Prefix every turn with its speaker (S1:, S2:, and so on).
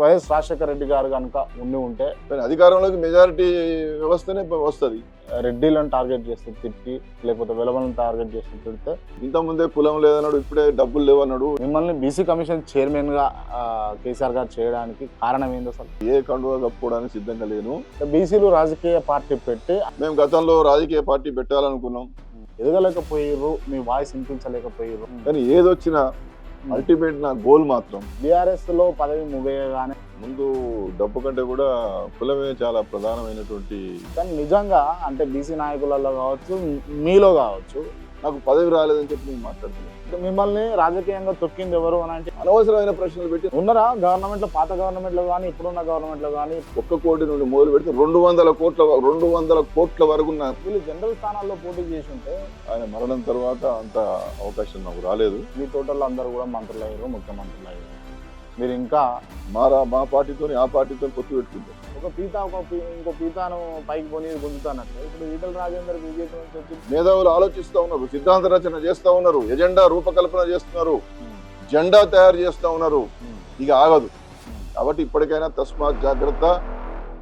S1: YS Rajasekhara Reddy గారు కనుక ఉంటే
S2: అధికారంలోకి మెజారిటీ వ్యవస్థనే వస్తుంది.
S1: రెడ్డిలను టార్గెట్ చేస్తే తిట్టి, లేకపోతే వెలవలను టార్గెట్ చేస్తే తిడితే,
S2: ఇంతకుముందే కులం లేదన్నాడు, ఇప్పుడే డబ్బులు లేవన్నాడు.
S1: మిమ్మల్ని బీసీ కమిషన్ చైర్మన్ గా కేసీఆర్ గారు చేయడానికి కారణం ఏంది అసలు?
S2: ఏ కండువా కప్పుకోవడానికి సిద్ధంగా లేను.
S1: బీసీలు రాజకీయ పార్టీ పెట్టి
S2: మేము గతంలో రాజకీయ పార్టీ పెట్టాలనుకున్నాం,
S1: ఎదగలేకపోయారు, మీ వాయిస్ వినిపించలేకపోయారు.
S2: కానీ ఏదొచ్చినా అల్టిమేట్ నా గోల్ మాత్రం
S1: బీఆర్ఎస్ లో పదవి ముగియగానే
S2: ముందు డబ్బు కంటే కూడా కులమే చాలా ప్రధానమైనటువంటి.
S1: కానీ నిజంగా అంటే బీసీ నాయకులలో కావచ్చు, మీలో కావచ్చు,
S2: నాకు పదవి రాలేదని చెప్పి నేను మాట్లాడుతున్నాను.
S1: మిమ్మల్ని రాజకీయంగా తొక్కింది ఎవరు అని అంటే
S2: అనవసరమైన ప్రశ్నలు పెట్టి
S1: ఉన్నారా? గవర్నమెంట్ లో, పాత గవర్నమెంట్ లో కానీ ఇప్పుడున్న గవర్నమెంట్ లో కానీ
S2: 1 కోటి నుండి మొదలు పెడితే 200 కోట్ల వరకు
S1: వీళ్ళు జనరల్ స్థానాల్లో పోటీ చేసి ఉంటే
S2: ఆయన మరణం తర్వాత అంత అవకాశం నాకు రాలేదు.
S1: మీ తోటల్లో అందరూ కూడా మంత్రులు అయ్యారు, ముఖ్యమంత్రులు అయ్యారు. మీరు ఇంకా
S2: మా పార్టీతో ఆ పార్టీతో పొత్తు పెట్టుకుంటారు.
S1: ఒక పీత ఇంకో పీతాను పైకి పోనీ గుంజుతానట్టు ఇప్పుడు ఈటల రాజేందర్ బీజేపీ నుంచి వచ్చి
S2: మేధావులు ఆలోచిస్తూ ఉన్నారు, సిద్ధాంత రచన చేస్తూ ఉన్నారు, ఎజెండా రూపకల్పన చేస్తున్నారు, జెండా తయారు చేస్తూ ఉన్నారు. ఇక ఆగదు. కాబట్టి ఇప్పటికైనా తస్మాత్ జాగ్రత్త.